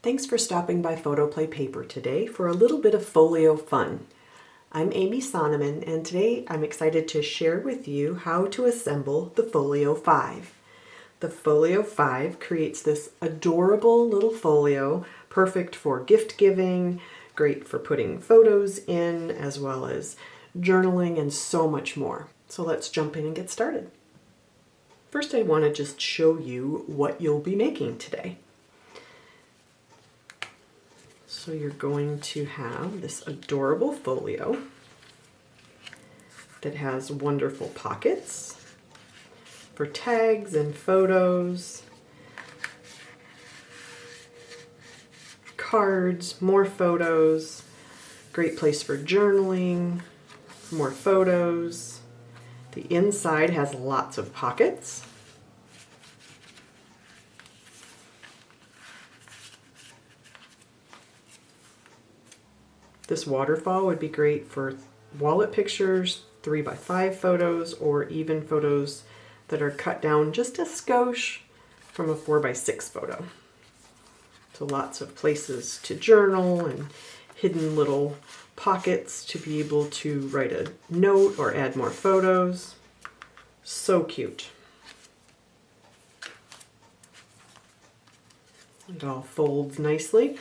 Thanks for stopping by PHOTOPLAY Paper today for a little bit of folio fun. I'm Amy Sonnemann, and today I'm excited to share with you how to assemble the Folio 5. The Folio 5 creates this adorable little folio, perfect for gift giving, great for putting photos in, as well as journaling and so much more. So let's jump in and get started. First, I want to just show you what you'll be making today. So you're going to have this adorable folio that has wonderful pockets for tags and photos, cards, more photos, great place for journaling, more photos. The inside has lots of pockets. This waterfall would be great for wallet pictures, 3x5 photos, or even photos that are cut down just a skosh from a 4x6 photo. So lots of places to journal and hidden little pockets to be able to write a note or add more photos. So cute. It all folds nicely.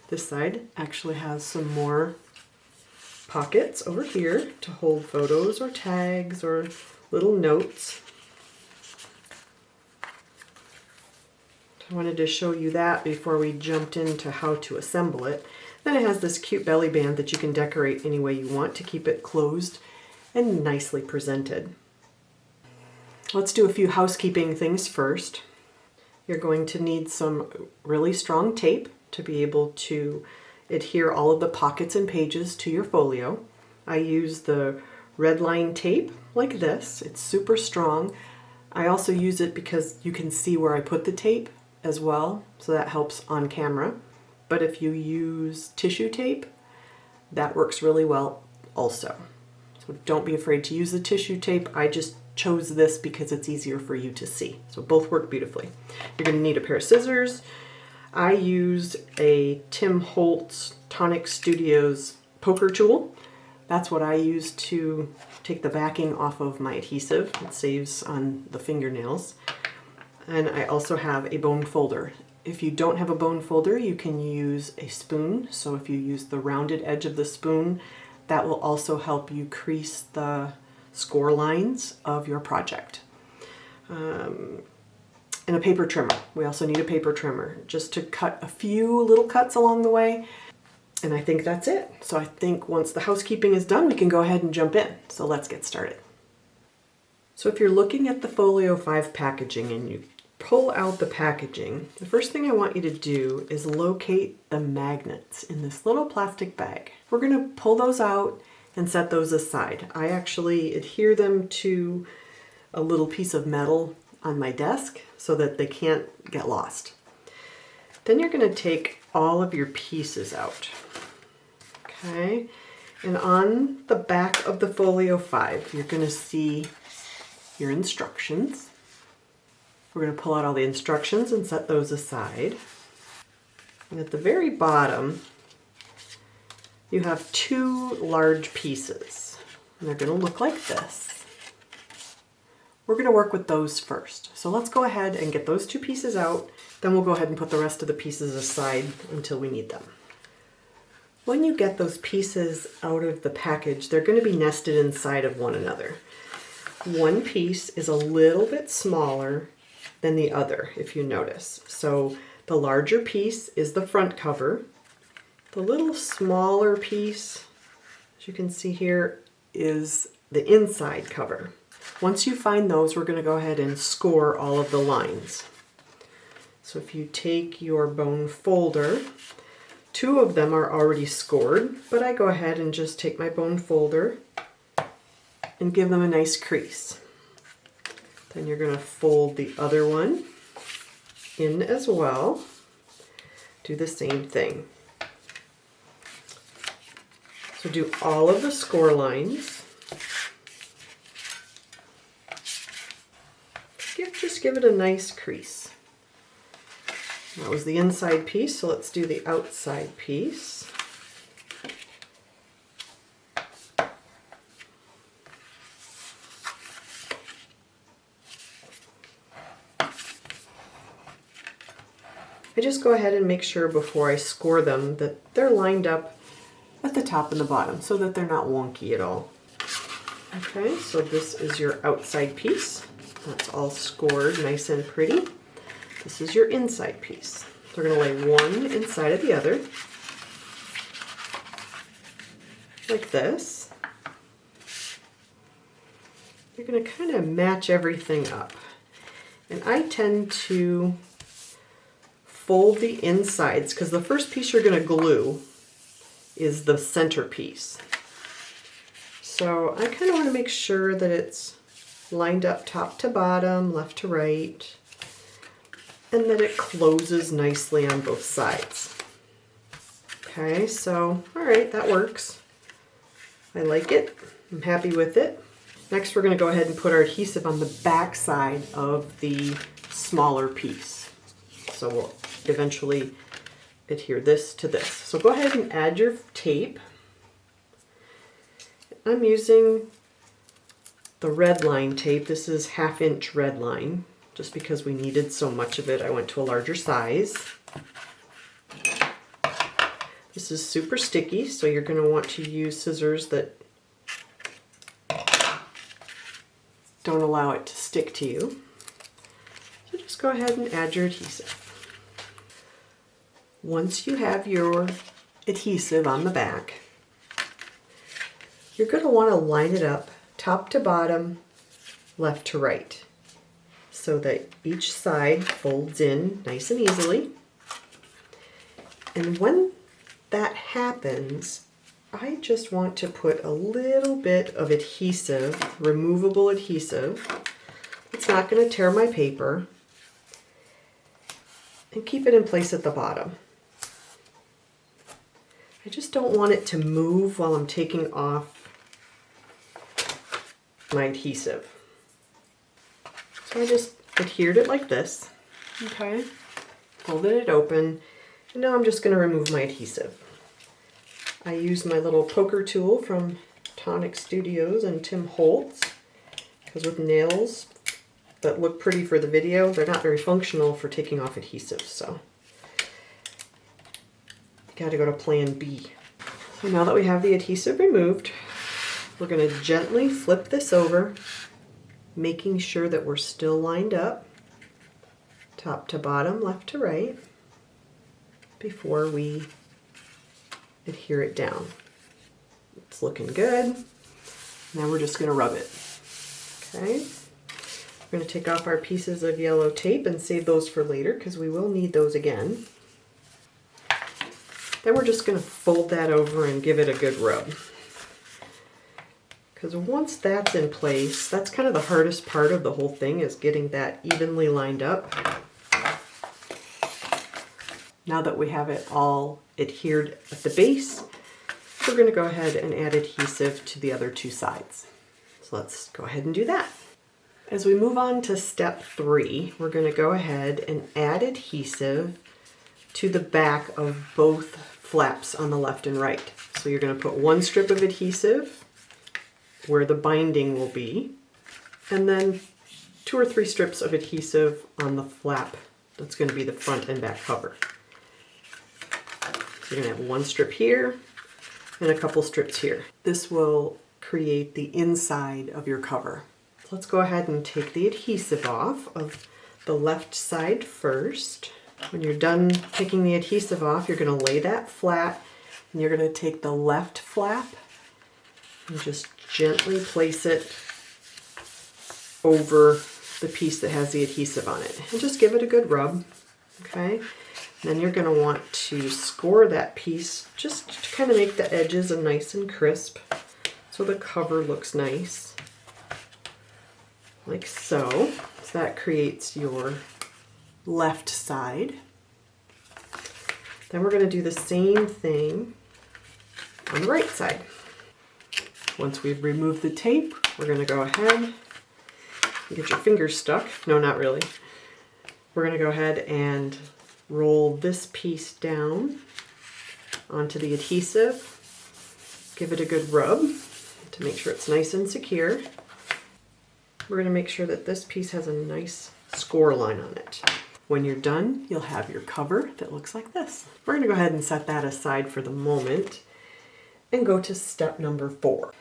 This side actually has some more pockets over here to hold photos or tags or little notes. I wanted to show you that before we jumped into how to assemble it. Then it has this cute belly band that you can decorate any way you want to keep it closed and nicely presented. Let's do a few housekeeping things first. You're going to need some really strong tape to be able to adhere all of the pockets and pages to your folio. I use the red line tape like this. It's super strong. I also use it because you can see where I put the tape as well, so that helps on camera. But if you use tissue tape, that works really well also. So don't be afraid to use the tissue tape. I just chose this because it's easier for you to see. So both work beautifully. You're going to need a pair of scissors. I used a Tim Holtz Tonic Studios poker tool. That's what I use to take the backing off of my adhesive. It saves on the fingernails. And I also have a bone folder. If you don't have a bone folder, you can use a spoon. So if you use the rounded edge of the spoon, that will also help you crease the score lines of your project. And a paper trimmer. We also need a paper trimmer just to cut a few little cuts along the way. And I think that's it. So I think once the housekeeping is done, we can go ahead and jump in. So let's get started. So if you're looking at the Folio 5 packaging and you pull out the packaging, the first thing I want you to do is locate the magnets in this little plastic bag. We're going to pull those out and set those aside. I actually adhere them to a little piece of metal on my desk so that they can't get lost. Then you're going to take all of your pieces out. Okay, and on the back of the Folio 5, you're going to see your instructions. We're going to pull out all the instructions and set those aside. And at the very bottom, you have two large pieces. And they're going to look like this. We're going to work with those first. So let's go ahead and get those two pieces out. Then we'll go ahead and put the rest of the pieces aside until we need them. When you get those pieces out of the package, they're going to be nested inside of one another. One piece is a little bit smaller than the other, if you notice. So the larger piece is the front cover. The little smaller piece, as you can see here, is the inside cover. Once you find those, we're going to go ahead and score all of the lines. So if you take your bone folder, two of them are already scored, but I go ahead and just take my bone folder and give them a nice crease. Then you're going to fold the other one in as well. Do the same thing. So do all of the score lines. Just give it a nice crease. That was the inside piece, so let's do the outside piece. I just go ahead and make sure before I score them that they're lined up at the top and the bottom so that they're not wonky at all. Okay, so this is your outside piece. That's all scored nice and pretty. This is your inside piece. We're going to lay one inside of the other, like this. You're going to kind of match everything up. And I tend to fold the insides because the first piece you're going to glue is the center piece. So I kind of want to make sure that it's lined up top to bottom, left to right, and that it closes nicely on both sides. Okay, so all right, that works. I like it. I'm happy with it. Next, we're going to go ahead and put our adhesive on the back side of the smaller piece. So we'll eventually adhere this to this. So go ahead and add your tape. I'm using the red line tape. This is 1/2 inch red line. Just because we needed so much of it, I went to a larger size. This is super sticky, so you're going to want to use scissors that don't allow it to stick to you. So just go ahead and add your adhesive. Once you have your adhesive on the back, you're going to want to line it up top to bottom, left to right, so that each side folds in nice and easily. And when that happens, I just want to put a little bit of adhesive, removable adhesive. It's not going to tear my paper, and keep it in place at the bottom. I just don't want it to move while I'm taking off my adhesive. So I just adhered it like this, okay, folded it open, and now I'm just going to remove my adhesive. I used my little poker tool from Tonic Studios and Tim Holtz, because with nails that look pretty for the video, they're not very functional for taking off adhesive, so you got to go to plan B. So now that we have the adhesive removed, we're going to gently flip this over, making sure that we're still lined up, top to bottom, left to right, before we adhere it down. It's looking good. Now we're just going to rub it. Okay. We're going to take off our pieces of yellow tape and save those for later because we will need those again. Then we're just going to fold that over and give it a good rub. Because once that's in place, that's kind of the hardest part of the whole thing, is getting that evenly lined up. Now that we have it all adhered at the base, we're going to go ahead and add adhesive to the other two sides. So let's go ahead and do that. As we move on to step 3, we're going to go ahead and add adhesive to the back of both flaps on the left and right. So you're going to put one strip of adhesive where the binding will be, and then 2 or 3 strips of adhesive on the flap that's going to be the front and back cover. So you're going to have one strip here and a couple strips here. This will create the inside of your cover. So let's go ahead and take the adhesive off of the left side first. When you're done taking the adhesive off, you're going to lay that flat, and you're going to take the left flap and just gently place it over the piece that has the adhesive on it. And just give it a good rub, okay? And then you're going to want to score that piece just to kind of make the edges nice and crisp so the cover looks nice, like so. So that creates your left side. Then we're going to do the same thing on the right side. Once we've removed the tape, we're going to go ahead and get your fingers stuck. No, not really. We're going to go ahead and roll this piece down onto the adhesive. Give it a good rub to make sure it's nice and secure. We're going to make sure that this piece has a nice score line on it. When you're done, you'll have your cover that looks like this. We're going to go ahead and set that aside for the moment and go to step number 4.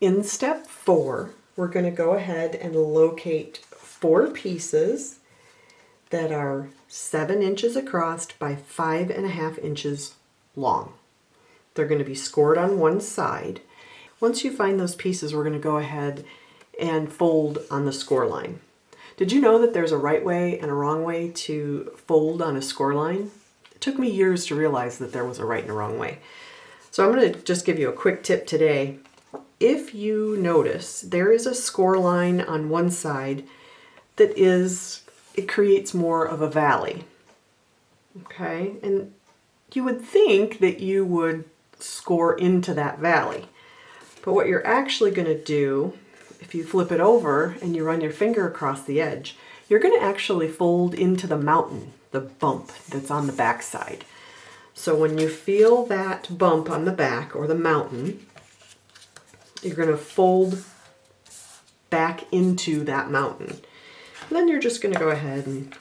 In step 4, we're going to go ahead and locate 4 pieces that are 7 inches across by 5.5 inches long. They're going to be scored on one side. Once you find those pieces, we're going to go ahead and fold on the score line. Did you know that there's a right way and a wrong way to fold on a score line? It took me years to realize that there was a right and a wrong way. So I'm going to just give you a quick tip today. If you notice, there is a score line on one side that it creates more of a valley. Okay, and you would think that you would score into that valley. But what you're actually going to do, if you flip it over and you run your finger across the edge, you're going to actually fold into the mountain, the bump that's on the back side. So when you feel that bump on the back or the mountain, you're going to fold back into that mountain. And then you're just going to go ahead and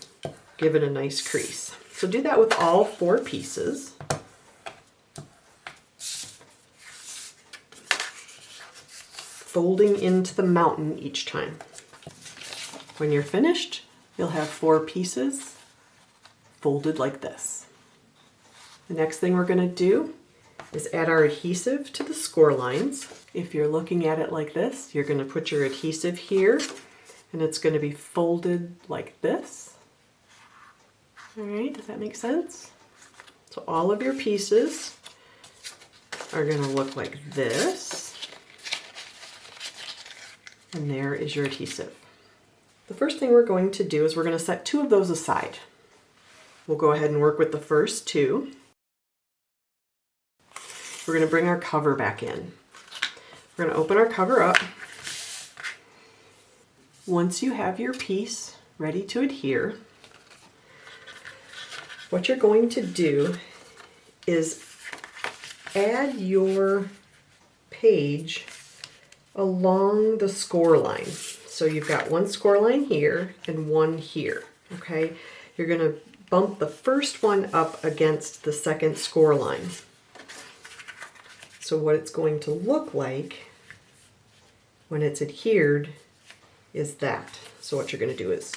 give it a nice crease. So do that with all 4 pieces. Folding into the mountain each time. When you're finished, you'll have 4 pieces folded like this. The next thing we're going to do is add our adhesive to the score lines. If you're looking at it like this, you're going to put your adhesive here, and it's going to be folded like this. All right, does that make sense? So all of your pieces are going to look like this. And there is your adhesive. The first thing we're going to do is we're going to set 2 of those aside. We'll go ahead and work with the first 2. We're going to bring our cover back in. We're going to open our cover up. Once you have your piece ready to adhere, what you're going to do is add your page along the score line. So you've got one score line here and one here, okay? You're going to bump the first one up against the second score line. So what it's going to look like when it's adhered is that. So what you're going to do is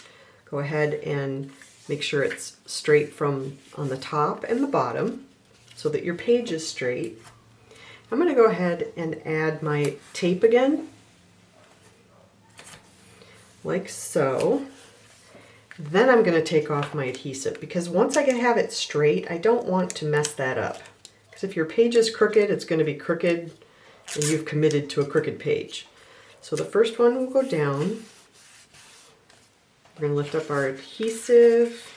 go ahead and make sure it's straight from on the top and the bottom so that your page is straight. I'm going to go ahead and add my tape again, like so. Then I'm going to take off my adhesive because once I have it straight, I don't want to mess that up. Because if your page is crooked, it's going to be crooked and you've committed to a crooked page. So the first one will go down. We're going to lift up our adhesive.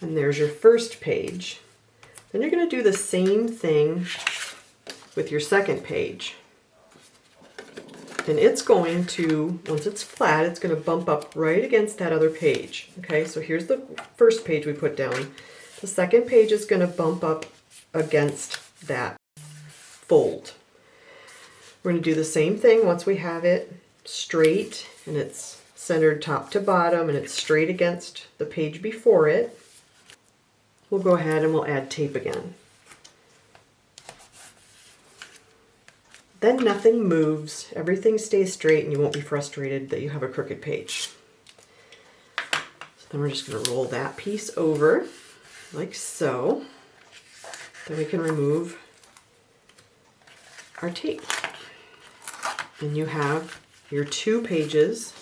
And there's your first page. Then you're going to do the same thing with your second page. And it's going to, once it's flat, it's going to bump up right against that other page. Okay, so here's the first page we put down. The second page is going to bump up against that fold. We're going to do the same thing once we have it straight and it's centered top to bottom and it's straight against the page before it. We'll go ahead and we'll add tape again. Then nothing moves, everything stays straight, and you won't be frustrated that you have a crooked page. So then we're just going to roll that piece over, like so. Then we can remove our tape. And you have your 2 pages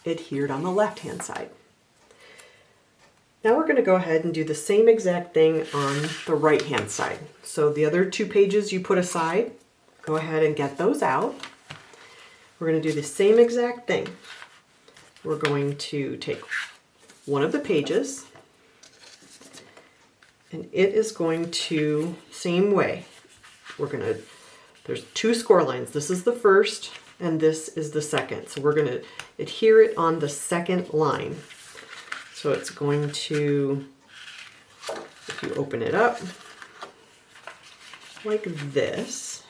adhered on the left-hand side. Now we're going to go ahead and do the same exact thing on the right-hand side. So the other 2 pages you put aside, go ahead and get those out. We're going to do the same exact thing. We're going to take one of the pages and it is going to, same way, we're going to There's two score lines. This is the first and this is the second. So we're going to adhere it on the second line. So it's going to, if you open it up like this,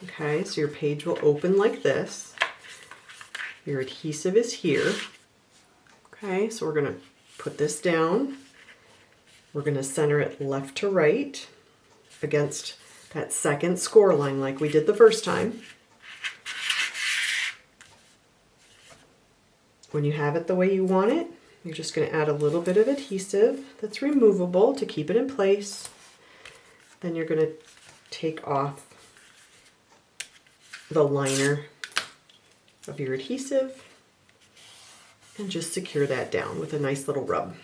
okay, so your page will open like this. Your adhesive is here. Okay, so we're going to put this down. We're going to center it left to right against that second score line like we did the first time. When you have it the way you want it, you're just going to add a little bit of adhesive that's removable to keep it in place. Then you're going to take off the liner of your adhesive and just secure that down with a nice little rub.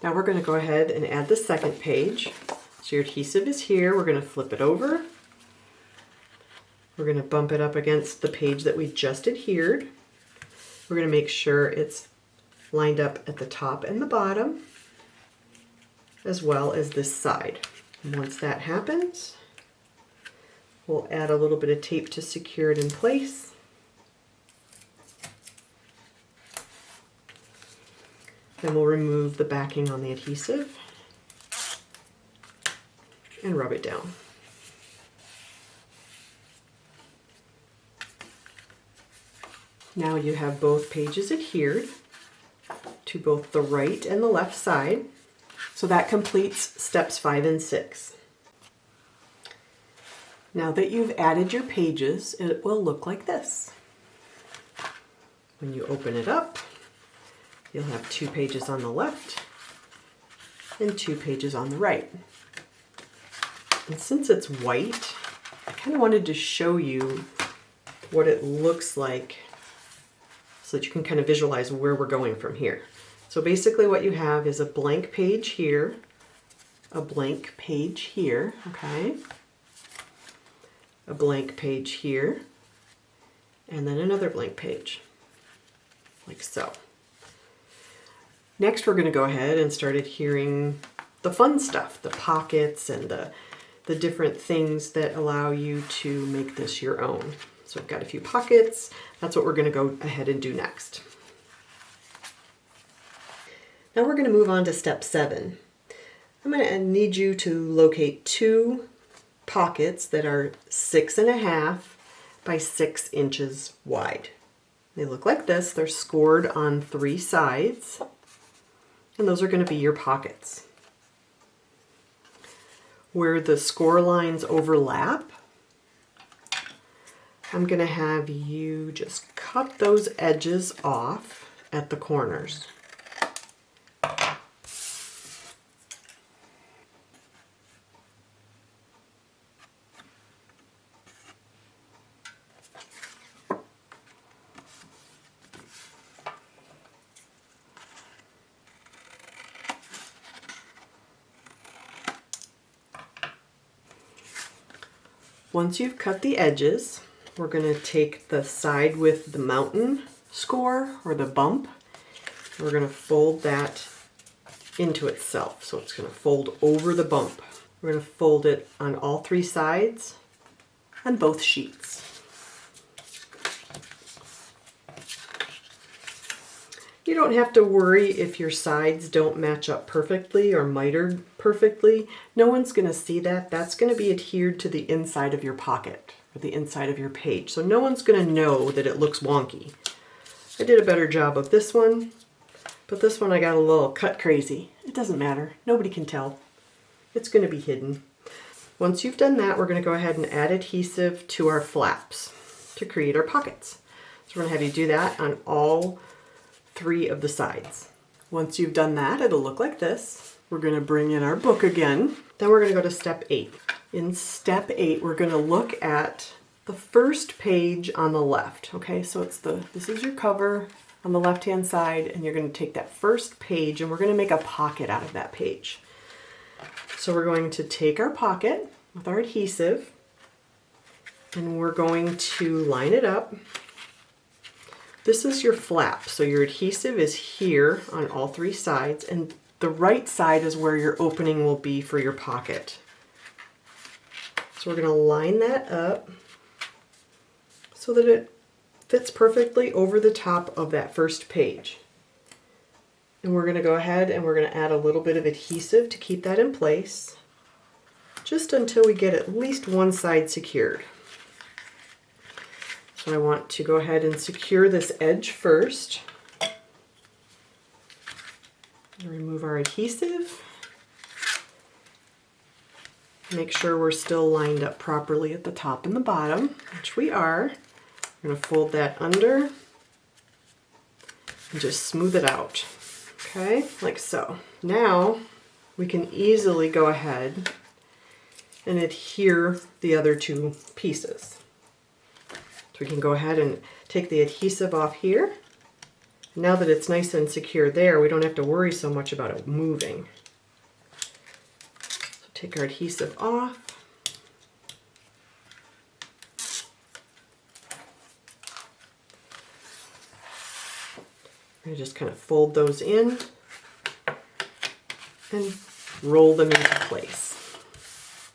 Now we're going to go ahead and add the second page. So your adhesive is here. We're going to flip it over. We're going to bump it up against the page that we just adhered. We're going to make sure it's lined up at the top and the bottom, as well as this side. And once that happens, we'll add a little bit of tape to secure it in place. Then we'll remove the backing on the adhesive and rub it down. Now you have both pages adhered to both the right and the left side. So that completes steps 5 and 6. Now that you've added your pages, it will look like this. When you open it up, you'll have 2 pages on the left and 2 pages on the right. And since it's white, I kind of wanted to show you what it looks like so that you can kind of visualize where we're going from here. So basically what you have is a blank page here, a blank page here, okay, a blank page here, and then another blank page, like so. Next we're going to go ahead and start adhering the fun stuff, the pockets and the different things that allow you to make this your own. So I've got a few pockets. That's what we're going to go ahead and do next. Now we're going to move on to step 7. I'm going to need you to locate 2 pockets that are 6.5 by 6 inches wide. They look like this. They're scored on 3 sides, and those are going to be your pockets. Where the score lines overlap, I'm going to have you just cut those edges off at the corners. Once you've cut the edges, we're going to take the side with the mountain score or the bump. We're going to fold that into itself. So it's going to fold over the bump. We're going to fold it on all 3 sides on both sheets. You don't have to worry if your sides don't match up perfectly or mitered perfectly. No one's going to see that. That's going to be adhered to the inside of your pocket or the inside of your page. So no one's going to know that it looks wonky. I did a better job of this one, but this one I got a little cut crazy. It doesn't matter. Nobody can tell. It's going to be hidden. Once you've done that, we're going to go ahead and add adhesive to our flaps to create our pockets. So we're going to have you do that on all 3 of the sides. Once you've done that, it'll look like this. We're going to bring in our book again. Then we're going to go to step 8. In step 8, we're going to look at the first page on the left. Okay, so this is your cover on the left-hand side, and you're going to take that first page and we're going to make a pocket out of that page. So we're going to take our pocket with our adhesive and we're going to line it up. This is your flap, so your adhesive is here on all 3 sides, and the right side is where your opening will be for your pocket. So we're going to line that up so that it fits perfectly over the top of that first page. And we're going to go ahead and we're going to add a little bit of adhesive to keep that in place, just until we get at least one side secured. So I want to go ahead and secure this edge first. Remove our adhesive. Make sure we're still lined up properly at the top and the bottom, which we are. I'm going to fold that under and just smooth it out. Okay, like so. Now we can easily go ahead and adhere the other two pieces. So we can go ahead and take the adhesive off here. Now that it's nice and secure there, we don't have to worry so much about it moving. So take our adhesive off. I just kind of fold those in and roll them into place,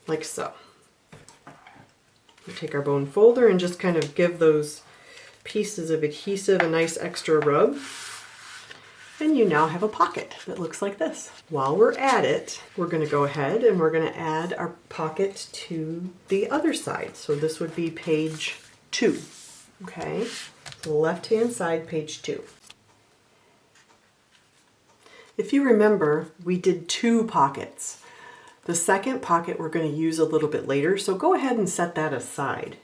like so. We take our bone folder and just kind of give those pieces of adhesive a nice extra rub, and you now have a pocket that looks like this. While we're at it, we're going to go ahead and we're going to add our pocket to the other side. So this would be page 2. Okay, so the left-hand side, page 2. If you remember, we did 2 pockets. The second pocket we're going to use a little bit later, so go ahead and set that aside.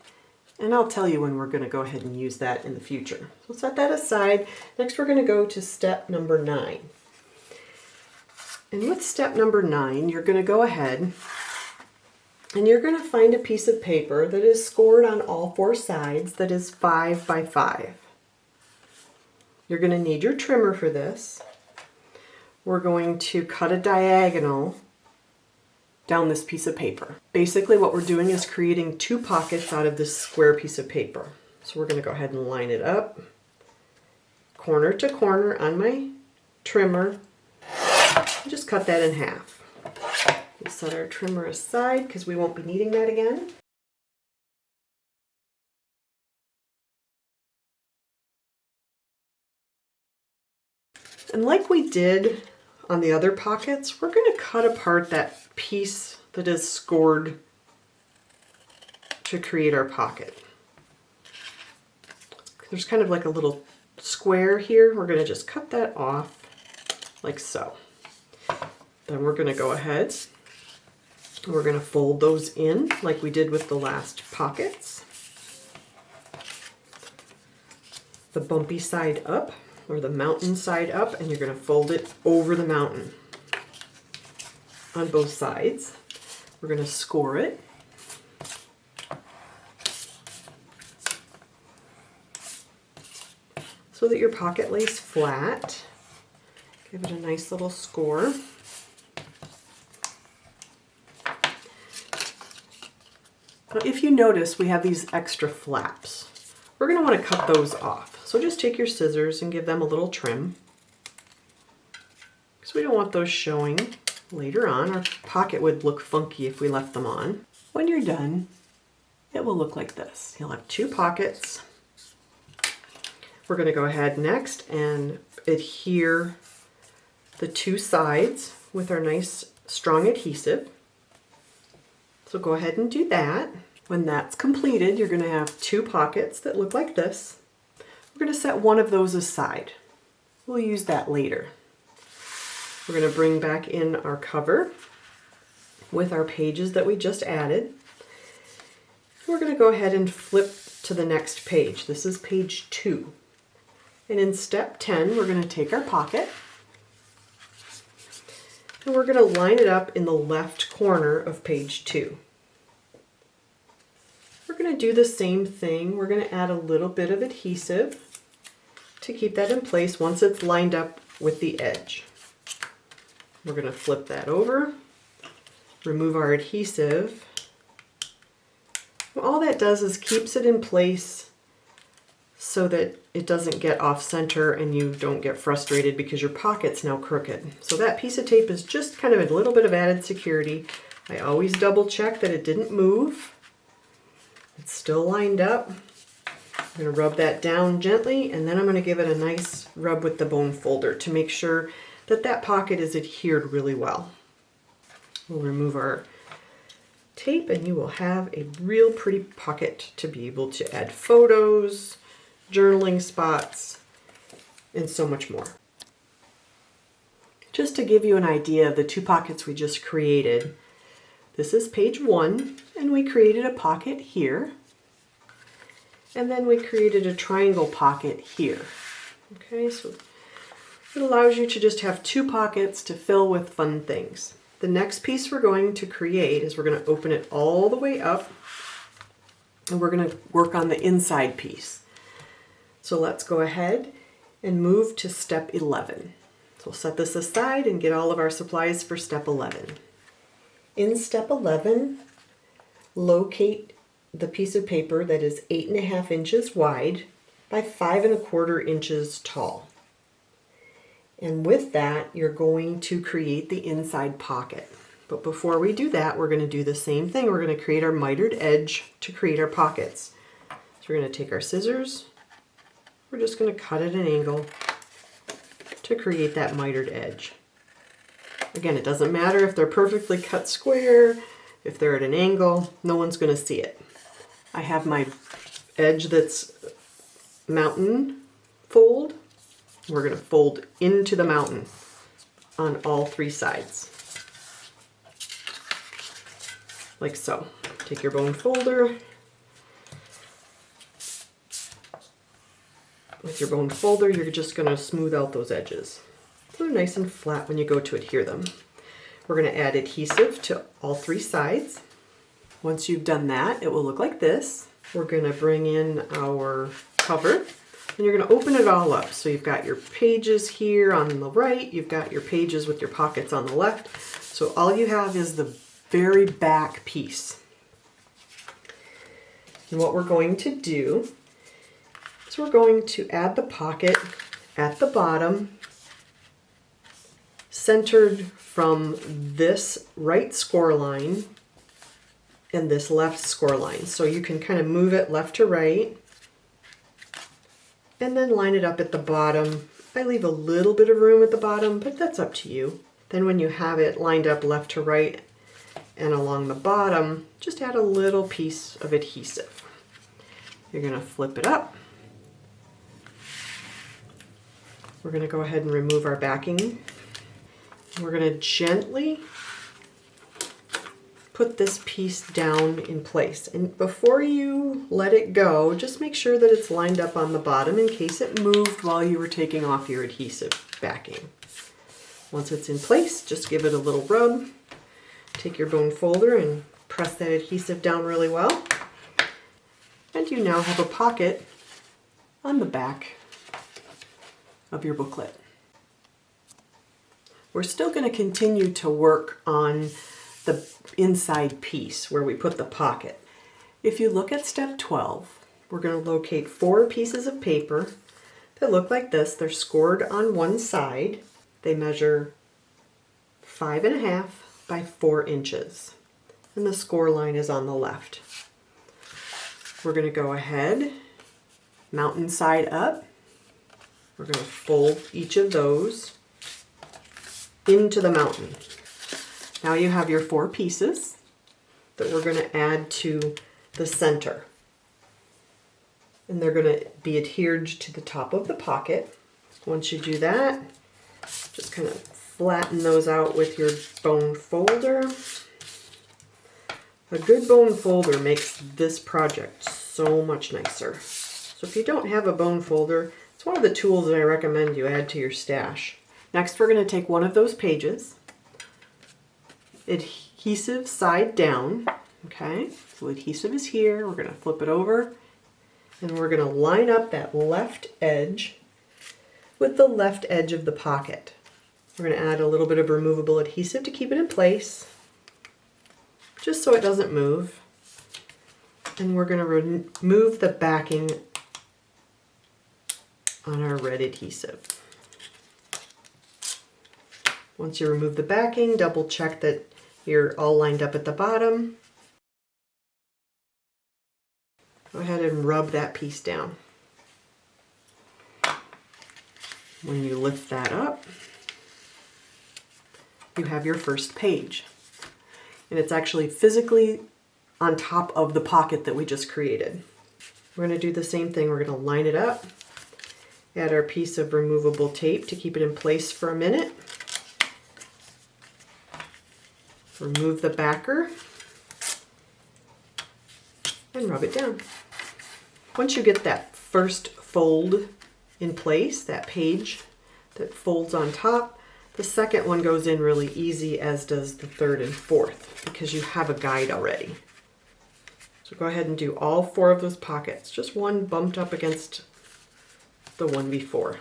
And I'll tell you when we're going to go ahead and use that in the future. So set that aside. Next we're going to go to step number 9. And with step number 9, you're going to go ahead and you're going to find a piece of paper that is scored on all 4 sides that is 5 by 5. You're going to need your trimmer for this. We're going to cut a diagonal down this piece of paper. Basically what we're doing is creating 2 pockets out of this square piece of paper. So we're going to go ahead and line it up, corner to corner on my trimmer, and just cut that in half. We'll set our trimmer aside because we won't be needing that again. And like we did on the other pockets, we're going to cut apart that piece that is scored to create our pocket. There's kind of like a little square here. We're going to just cut that off like so. Then we're going to go ahead and we're going to fold those in like we did with the last pockets. The bumpy side up, or the mountain side up, and you're going to fold it over the mountain on both sides. We're going to score it. So that your pocket lays flat. Give it a nice little score. Now, if you notice, we have these extra flaps. We're going to want to cut those off. So just take your scissors and give them a little trim, because we don't want those showing later on. Our pocket would look funky if we left them on. When you're done, it will look like this. You'll have 2 pockets. We're going to go ahead next and adhere the 2 sides with our nice strong adhesive. So go ahead and do that. When that's completed, you're going to have 2 pockets that look like this. We're going to set one of those aside. We'll use that later. We're going to bring back in our cover with our pages that we just added. We're going to go ahead and flip to the next page. This is page 2. And in step 10, we're going to take our pocket and we're going to line it up in the left corner of page 2. We're going to do the same thing. We're going to add a little bit of adhesive to keep that in place once it's lined up with the edge. We're going to flip that over, remove our adhesive. All that does is keeps it in place so that it doesn't get off center and you don't get frustrated because your pocket's now crooked. So that piece of tape is just kind of a little bit of added security I always double check that it didn't move. It's still lined up. I'm going to rub that down gently, and then I'm going to give it a nice rub with the bone folder to make sure that that pocket is adhered really well. We'll remove our tape and you will have a real pretty pocket to be able to add photos, journaling spots, and so much more. Just to give you an idea of the two pockets we just created, this is page 1, and we created a pocket here, and then we created a triangle pocket here. Okay, so it allows you to just have 2 pockets to fill with fun things. The next piece we're going to create is we're going to open it all the way up, and we're going to work on the inside piece. So let's go ahead and move to step 11. So we'll set this aside and get all of our supplies for step 11. In step 11, locate the piece of paper that is 8.5 inches wide by 5.25 inches tall. And with that, you're going to create the inside pocket. But before we do that, we're going to do the same thing. We're going to create our mitered edge to create our pockets. So we're going to take our scissors. We're just going to cut at an angle to create that mitered edge. Again, it doesn't matter if they're perfectly cut square, if they're at an angle, no one's going to see it. I have my edge that's mountain fold. We're going to fold into the mountain on all 3 sides. Like so. Take your bone folder. With your bone folder, you're just going to smooth out those edges. So they're nice and flat when you go to adhere them. We're going to add adhesive to all 3 sides. Once you've done that, it will look like this. We're going to bring in our cover. And you're going to open it all up. So you've got your pages here on the right, you've got your pages with your pockets on the left. So all you have is the very back piece. And what we're going to do is we're going to add the pocket at the bottom, centered from this right score line and this left score line. So you can kind of move it left to right, and then line it up at the bottom. I leave a little bit of room at the bottom, but that's up to you. Then when you have it lined up left to right and along the bottom, just add a little piece of adhesive. You're going to flip it up. We're going to go ahead and remove our backing. We're going to gently put this piece down in place. And before you let it go, just make sure that it's lined up on the bottom in case it moved while you were taking off your adhesive backing. Once it's in place, just give it a little rub. Take your bone folder and press that adhesive down really well. And you now have a pocket on the back of your booklet. We're still going to continue to work on the inside piece where we put the pocket. If you look at step 12, we're going to locate 4 pieces of paper that look like this. They're scored on one side. They measure 5.5 by 4 inches. And the score line is on the left. We're going to go ahead, mountain side up. We're going to fold each of those into the mountain. Now you have your 4 pieces that we're going to add to the center. And they're going to be adhered to the top of the pocket. Once you do that, just kind of flatten those out with your bone folder. A good bone folder makes this project so much nicer. So if you don't have a bone folder, it's one of the tools that I recommend you add to your stash. Next, we're going to take one of those pages, adhesive side down, okay? So adhesive is here, we're going to flip it over, and we're going to line up that left edge with the left edge of the pocket. We're going to add a little bit of removable adhesive to keep it in place, just so it doesn't move. And we're going to remove the backing on our red adhesive. Once you remove the backing, double check that You're all lined up at the bottom. Go ahead and rub that piece down. When you lift that up, you have your first page. And it's actually physically on top of the pocket that we just created. We're going to do the same thing. We're going to line it up, add our piece of removable tape to keep it in place for a minute. Remove the backer and rub it down. Once you get that first fold in place, that page that folds on top, the second one goes in really easy, as does the third and fourth, because you have a guide already. So go ahead and do all 4 of those pockets, just one bumped up against the one before.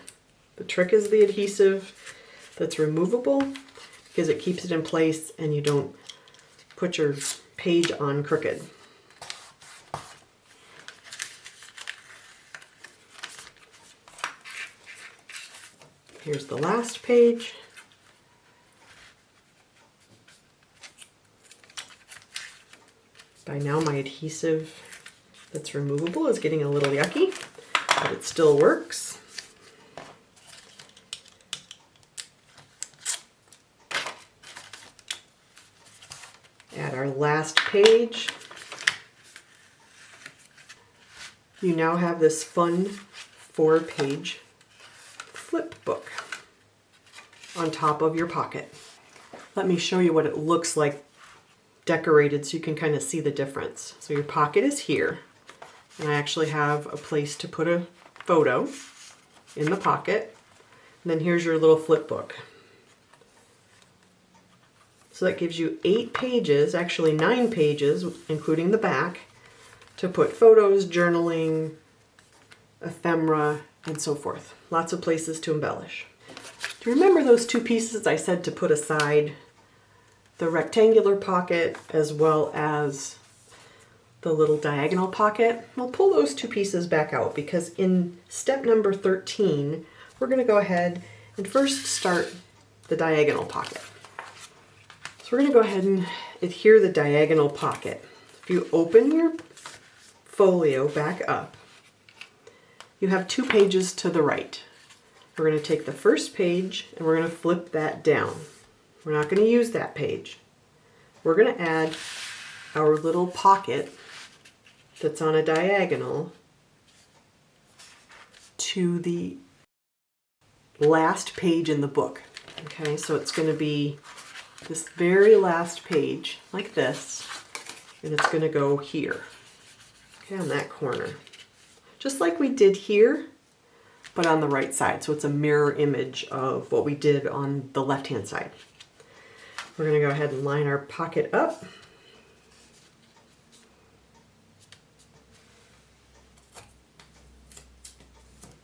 The trick is the adhesive that's removable, because it keeps it in place and you don't put your page on crooked. Here's the last page. By now my adhesive that's removable is getting a little yucky, but it still works. Add our last page. You now have this fun 4-page flip book on top of your pocket. Let me show you what it looks like decorated so you can kind of see the difference. So your pocket is here, and I actually have a place to put a photo in the pocket. And then here's your little flip book. So that gives you 8 pages, actually 9 pages, including the back, to put photos, journaling, ephemera, and so forth. Lots of places to embellish. Do you remember those 2 pieces I said to put aside? The rectangular pocket as well as the little diagonal pocket? We'll pull those 2 pieces back out, because in step number 13, we're going to go ahead and first start the diagonal pocket. So we're going to go ahead and adhere the diagonal pocket. If you open your folio back up, you have 2 pages to the right. We're going to take the first page and we're going to flip that down. We're not going to use that page. We're going to add our little pocket that's on a diagonal to the last page in the book. Okay, so it's going to be this very last page, like this, and it's going to go here, okay, on that corner. Just like we did here, but on the right side. So it's a mirror image of what we did on the left-hand side. We're going to go ahead and line our pocket up.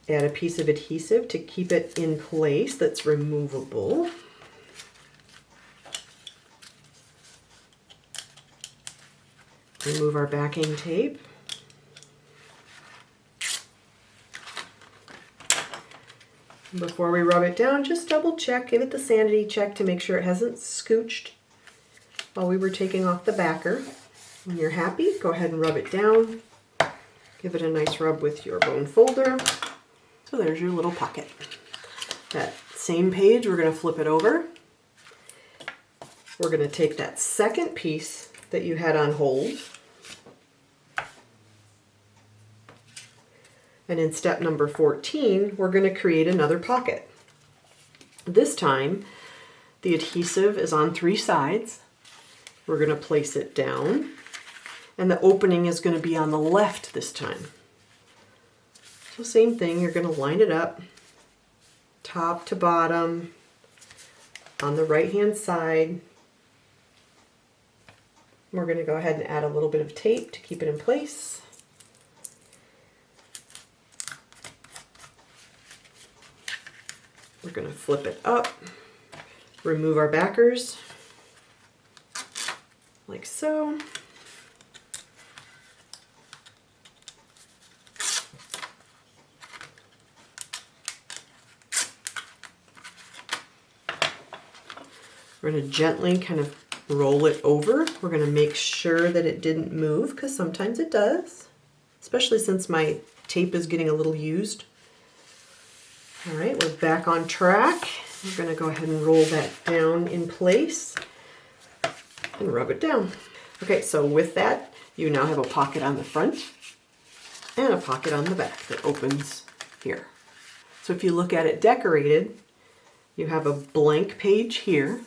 Add a piece of adhesive to keep it in place that's removable. Remove our backing tape. Before we rub it down, just double check, give it the sanity check to make sure it hasn't scooched while we were taking off the backer. When you're happy, go ahead and rub it down. Give it a nice rub with your bone folder. So there's your little pocket. That same page, we're going to flip it over. We're going to take that second piece that you had on hold, and in step number 14, we're going to create another pocket. This time, the adhesive is on 3 sides. We're going to place it down, and the opening is going to be on the left this time. So same thing, you're going to line it up, top to bottom, on the right-hand side. We're going to go ahead and add a little bit of tape to keep it in place. We're going to flip it up, remove our backers, like so. We're going to gently kind of roll it over. We're going to make sure that it didn't move because sometimes it does, especially since my tape is getting a little used. All right, we're back on track. We're going to go ahead and roll that down in place and rub it down. Okay, so with that, you now have a pocket on the front and a pocket on the back that opens here. So if you look at it decorated, you have a blank page here.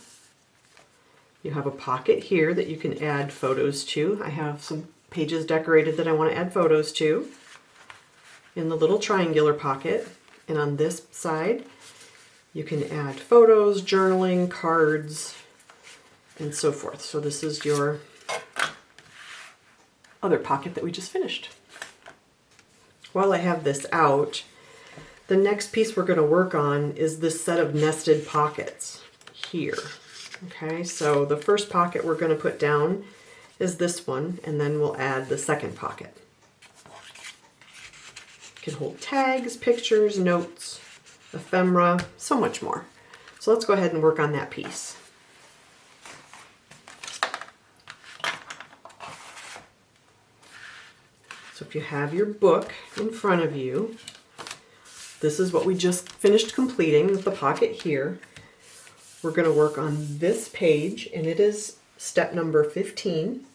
You have a pocket here that you can add photos to. I have some pages decorated that I want to add photos to in the little triangular pocket. And on this side, you can add photos, journaling, cards, and so forth. So this is your other pocket that we just finished. While I have this out, the next piece we're going to work on is this set of nested pockets here. Okay, so the first pocket we're going to put down is this one, and then we'll add the second pocket. It can hold tags, pictures, notes, ephemera, so much more. So let's go ahead and work on that piece. So if you have your book in front of you, this is what we just finished completing with the pocket here. We're going to work on this page, and it is step number 15.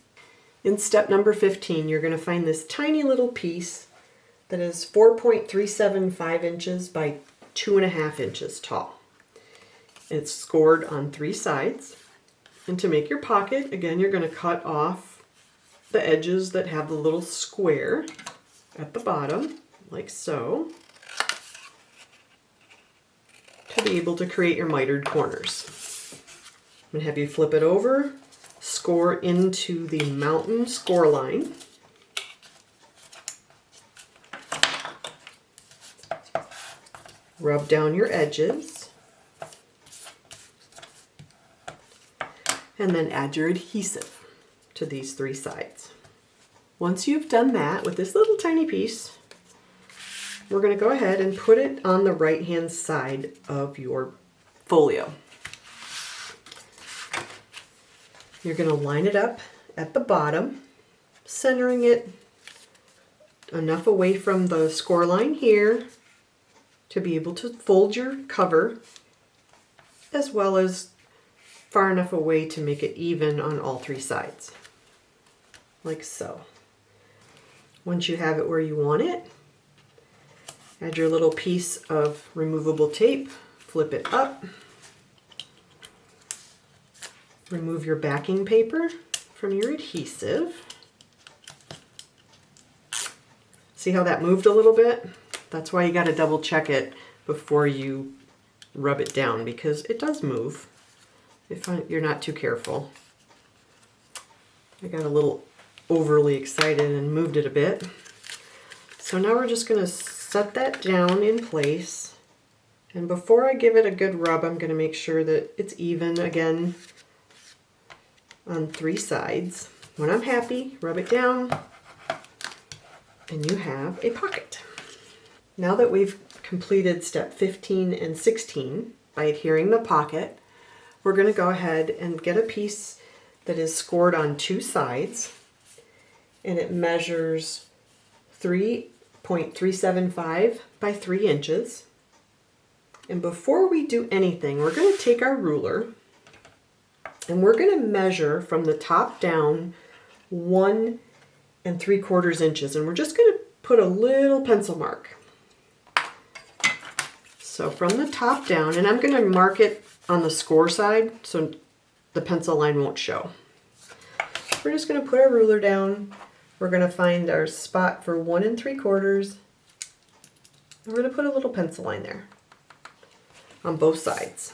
In step number 15, you're going to find this tiny little piece that is 4.375 inches by 2.5 inches tall. It's scored on 3 sides. And to make your pocket, again, you're going to cut off the edges that have the little square at the bottom, like so, to be able to create your mitered corners. I'm going to have you flip it over, score into the mountain score line. Rub down your edges. And then add your adhesive to these 3 sides. Once you've done that with this little tiny piece, we're going to go ahead and put it on the right-hand side of your folio. You're going to line it up at the bottom, centering it enough away from the score line here to be able to fold your cover, as well as far enough away to make it even on all 3 sides, like so. Once you have it where you want it, add your little piece of removable tape, flip it up, remove your backing paper from your adhesive. See how that moved a little bit? That's why you got to double check it before you rub it down, because it does move if you're not too careful. I got a little overly excited and moved it a bit. So now we're just going to set that down in place. And before I give it a good rub, I'm going to make sure that it's even again on 3 sides. When I'm happy, rub it down, and you have a pocket. Now that we've completed step 15 and 16 by adhering the pocket, we're going to go ahead and get a piece that is scored on 2 sides, and it measures 3.375 by 3 inches. And before we do anything, we're going to take our ruler and we're going to measure from the top down 1 3/4 inches, and we're just going to put a little pencil mark. So from the top down, and I'm going to mark it on the score side so the pencil line won't show. We're just going to put our ruler down. We're going to find our spot for 1 3/4. We're going to put a little pencil line there on both sides.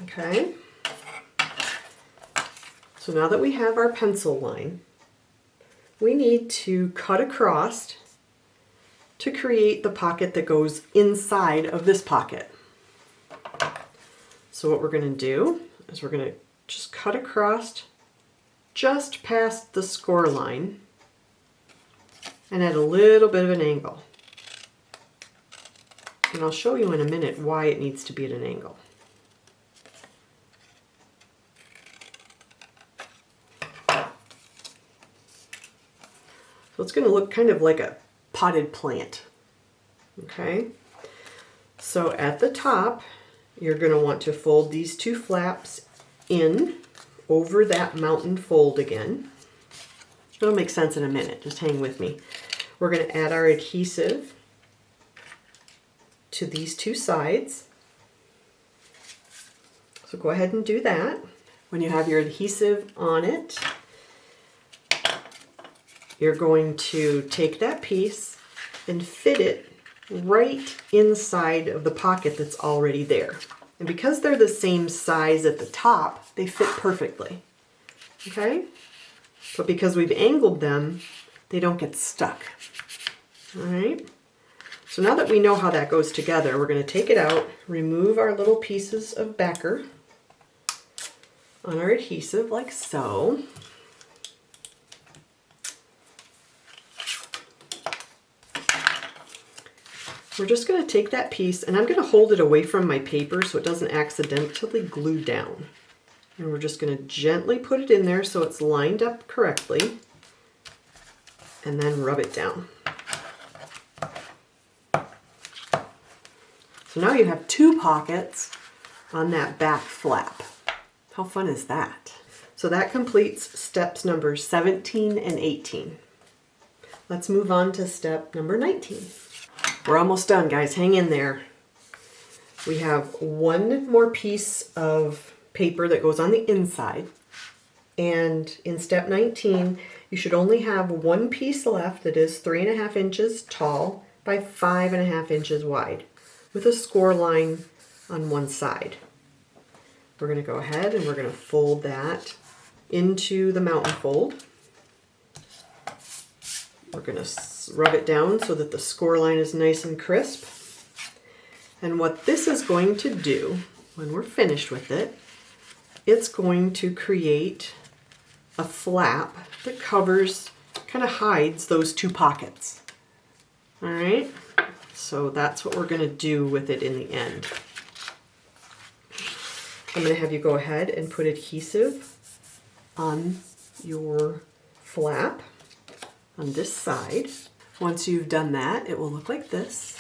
Okay. So now that we have our pencil line, we need to cut across to create the pocket that goes inside of this pocket. So what we're going to do is we're going to just cut across just past the score line and at a little bit of an angle. And I'll show you in a minute why it needs to be at an angle. So it's going to look kind of like a potted plant. Okay, so at the top, you're going to want to fold these two flaps in over that mountain fold again. It'll make sense in a minute, just hang with me. We're going to add our adhesive to these two sides. So go ahead and do that. When you have your adhesive on it, you're going to take that piece and fit it right inside of the pocket that's already there. And because they're the same size at the top, they fit perfectly. Okay? But because we've angled them, they don't get stuck. All right? So now that we know how that goes together, we're going to take it out, remove our little pieces of backer on our adhesive like so. We're just going to take that piece, and I'm going to hold it away from my paper so it doesn't accidentally glue down. And we're just going to gently put it in there so it's lined up correctly, and then rub it down. So now you have two pockets on that back flap. How fun is that? So that completes steps number 17 and 18. Let's move on to step number 19. We're almost done, guys. Hang in there. We have one more piece of paper that goes on the inside. And in step 19, you should only have one piece left that is 3.5 inches tall by 5.5 inches wide with a score line on one side. We're going to go ahead and we're going to fold that into the mountain fold. We're going to rub it down so that the score line is nice and crisp. And what this is going to do, when we're finished with it, it's going to create a flap that covers, kind of hides those two pockets. All right, so that's what we're going to do with it in the end. I'm going to have you go ahead and put adhesive on your flap on this side. Once you've done that, it will look like this.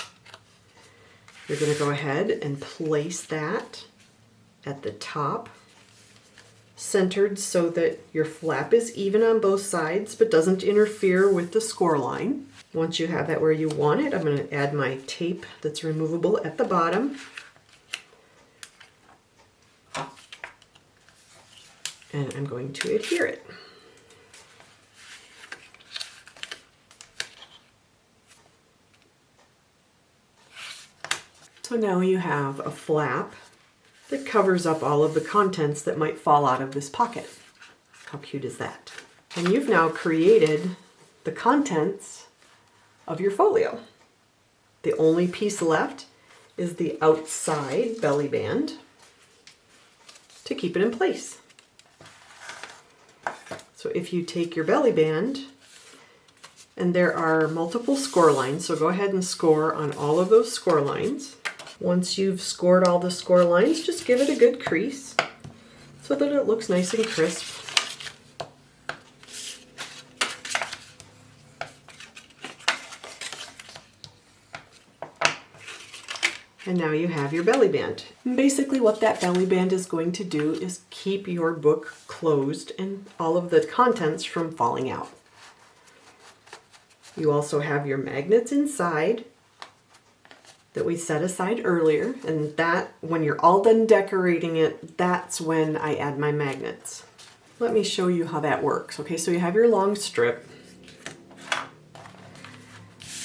You're going to go ahead and place that at the top, centered so that your flap is even on both sides but doesn't interfere with the score line. Once you have that where you want it, I'm going to add my tape that's removable at the bottom. And I'm going to adhere it. So now you have a flap that covers up all of the contents that might fall out of this pocket. How cute is that? And you've now created the contents of your folio. The only piece left is the outside belly band to keep it in place. So if you take your belly band, and there are multiple score lines, so go ahead and score on all of those score lines. Once you've scored all the score lines, just give it a good crease so that it looks nice and crisp. And now you have your belly band. And basically what that belly band is going to do is keep your book closed and all of the contents from falling out. You also have your magnets inside that we set aside earlier, and that, when you're all done decorating it, that's when I add my magnets. Let me show you how that works. Okay, so you have your long strip.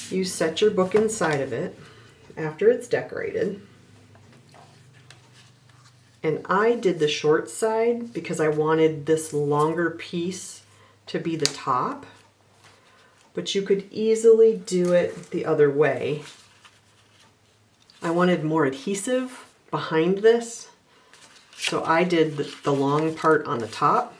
You set your book inside of it after it's decorated. And I did the short side because I wanted this longer piece to be the top, but you could easily do it the other way. I wanted more adhesive behind this, so I did the long part on the top,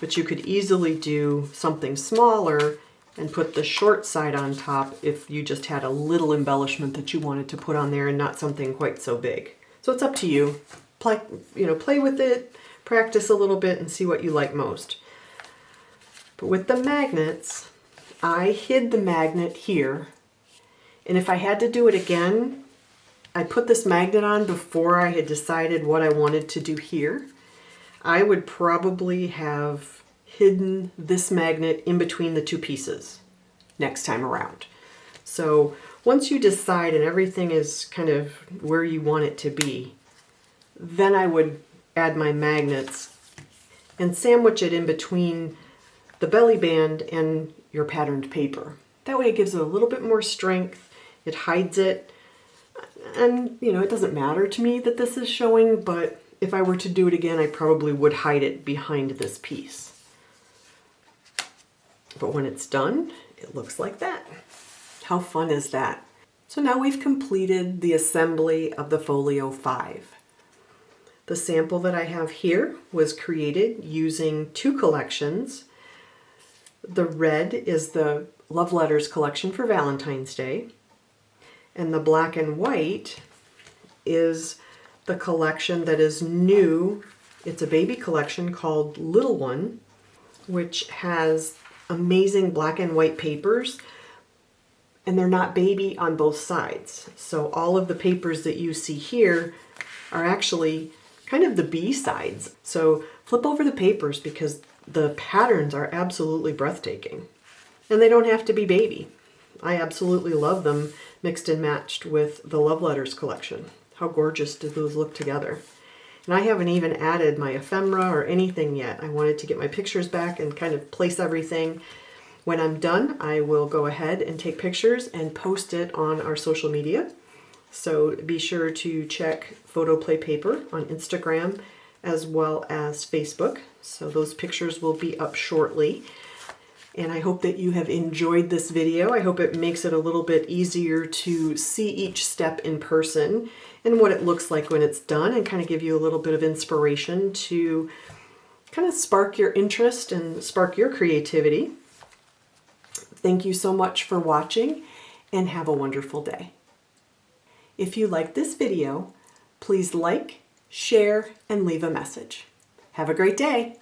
but you could easily do something smaller and put the short side on top if you just had a little embellishment that you wanted to put on there and not something quite so big. So it's up to you. Play with it, practice a little bit and see what you like most. But with the magnets, I hid the magnet here. And if I had to do it again, I put this magnet on before I had decided what I wanted to do here. I would probably have hidden this magnet in between the two pieces next time around. So once you decide and everything is kind of where you want it to be, then I would add my magnets and sandwich it in between the belly band and your patterned paper. That way it gives it a little bit more strength, it hides it, and it doesn't matter to me that this is showing, but if I were to do it again, I probably would hide it behind this piece. But when it's done, it looks like that. How fun is that? So now we've completed the assembly of the Folio 5. The sample that I have here was created using two collections. The red is the Love Letters collection for Valentine's Day, and the black and white is the collection that is new. It's a baby collection called Little One, which has amazing black and white papers, and they're not baby on both sides. So all of the papers that you see here are actually kind of the B sides. So flip over the papers because the patterns are absolutely breathtaking. And they don't have to be baby. I absolutely love them mixed and matched with the Love Letters collection. How gorgeous do those look together? And I haven't even added my ephemera or anything yet. I wanted to get my pictures back and kind of place everything. When I'm done, I will go ahead and take pictures and post it on our social media. So be sure to check PHOTOPLay Paper on Instagram as well as Facebook. So those pictures will be up shortly. And I hope that you have enjoyed this video. I hope it makes it a little bit easier to see each step in person and what it looks like when it's done, and kind of give you a little bit of inspiration to kind of spark your interest and spark your creativity. Thank you so much for watching, and have a wonderful day. If you like this video, please like, share, and leave a message. Have a great day.